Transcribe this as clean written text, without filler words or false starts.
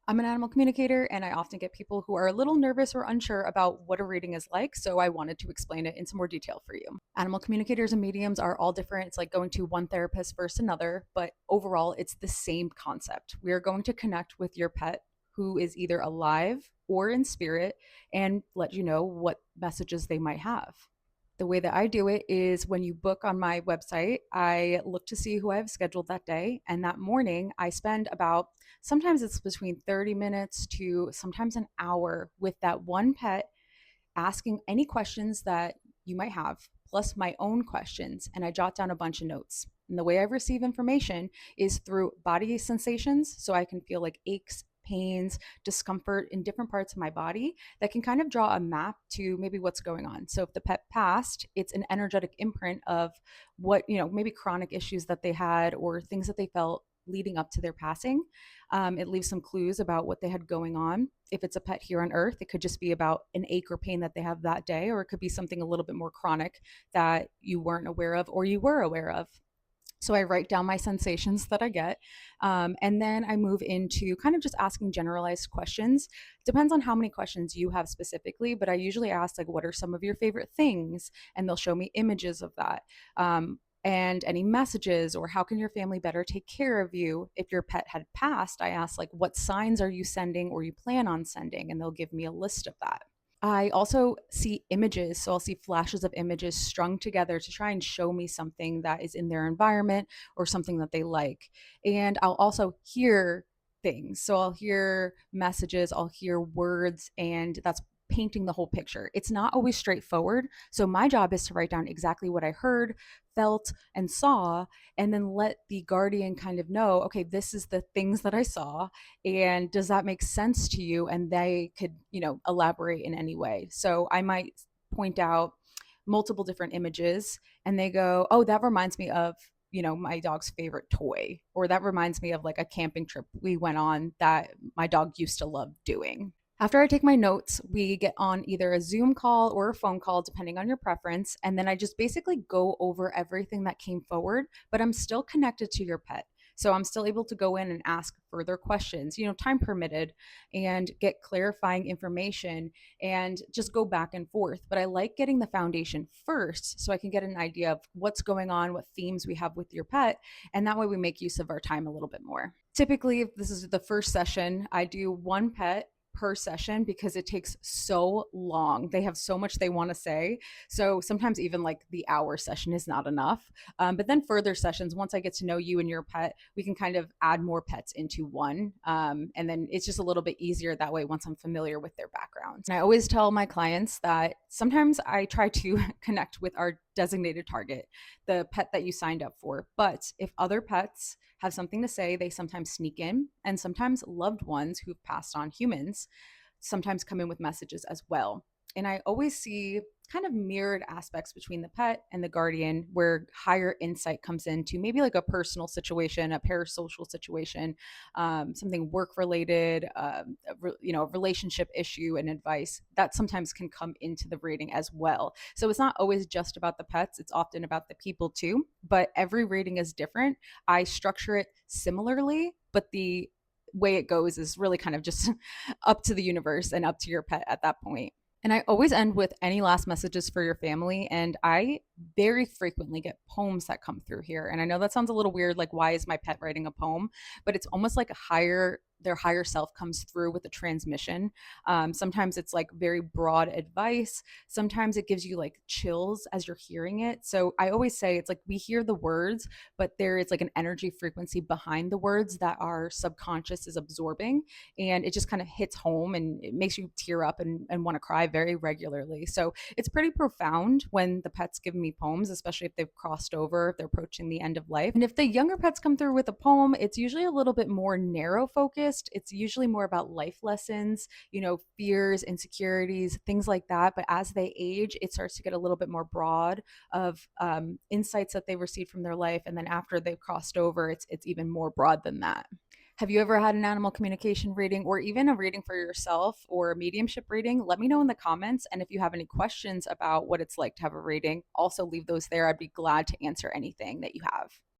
I'm an animal communicator, and I often get people who are a little nervous or unsure about what a reading is like, so I wanted to explain it in some more detail for you. Animal communicators and mediums are all different. It's like going to one therapist versus another, but overall, it's the same concept. We are going to connect with your pet who is either alive or in spirit and let you know what messages they might have. The way that I do it is when you book on my website, I look to see who I have scheduled that day. And that morning, I spend about sometimes it's between 30 minutes to sometimes an hour with that one pet, asking any questions that you might have, plus my own questions. And I jot down a bunch of notes. And the way I receive information is through body sensations. So I can feel like aches, pains, discomfort in different parts of my body that can kind of draw a map to maybe what's going on. So if the pet passed, it's an energetic imprint of what, maybe chronic issues that they had or things that they felt leading up to their passing. It leaves some clues about what they had going on. If it's a pet here on earth, it could just be about an ache or pain that they have that day, or it could be something a little bit more chronic that you weren't aware of or you were aware of. So I write down my sensations that I get. And then I move into kind of just asking generalized questions. Depends on how many questions you have specifically, but I usually ask, like, what are some of your favorite things? And they'll show me images of that. And any messages, or how can your family better take care of you if your pet had passed? I ask, like, what signs are you sending or you plan on sending? And they'll give me a list of that. I also see images. So I'll see flashes of images strung together to try and show me something that is in their environment or something that they like. And I'll also hear things. So I'll hear messages, I'll hear words, and that's painting the whole picture. It's not always straightforward. So my job is to write down exactly what I heard, felt, and saw, and then let the guardian kind of know, okay, this is the things that I saw, and does that make sense to you? And they could, elaborate in any way. So I might point out multiple different images, and they go, oh, that reminds me of, my dog's favorite toy, or that reminds me of like a camping trip we went on that my dog used to love doing. After I take my notes, we get on either a Zoom call or a phone call, depending on your preference. And then I just basically go over everything that came forward, but I'm still connected to your pet. So I'm still able to go in and ask further questions, time permitted, and get clarifying information and just go back and forth. But I like getting the foundation first so I can get an idea of what's going on, what themes we have with your pet. And that way we make use of our time a little bit more. Typically, if this is the first session, I do one pet per session because it takes so long. They have so much they want to say. So sometimes even like the hour session is not enough. But then further sessions, once I get to know you and your pet, we can kind of add more pets into one. And then it's just a little bit easier that way once I'm familiar with their backgrounds. And I always tell my clients that sometimes I try to connect with our designated target, the pet that you signed up for. But if other pets have something to say, they sometimes sneak in, and sometimes loved ones who've passed on humans sometimes come in with messages as well. And I always see kind of mirrored aspects between the pet and the guardian, where higher insight comes into maybe like a personal situation, a parasocial situation, something work related, a relationship issue, and advice that sometimes can come into the reading as well. So it's not always just about the pets, it's often about the people too. But every reading is different. I structure it similarly, but the way it goes is really kind of just up to the universe and up to your pet at that point. And I always end with any last messages for your family. And I very frequently get poems that come through here. And I know that sounds a little weird, like, why is my pet writing a poem? But it's almost like their higher self comes through with the transmission. Sometimes it's like very broad advice. Sometimes it gives you like chills as you're hearing it. So I always say it's like we hear the words, but there is like an energy frequency behind the words that our subconscious is absorbing. And it just kind of hits home and it makes you tear up and want to cry very regularly. So it's pretty profound when the pets give me poems, especially if they've crossed over, if they're approaching the end of life. And if the younger pets come through with a poem, it's usually a little bit more narrow focused. It's usually more about life lessons, fears, insecurities, things like that. But as they age, it starts to get a little bit more broad of insights that they received from their life. And then after they've crossed over, it's even more broad than that. Have you ever had an animal communication reading, or even a reading for yourself or a mediumship reading? Let me know in the comments. And if you have any questions about what it's like to have a reading, also leave those there. I'd be glad to answer anything that you have.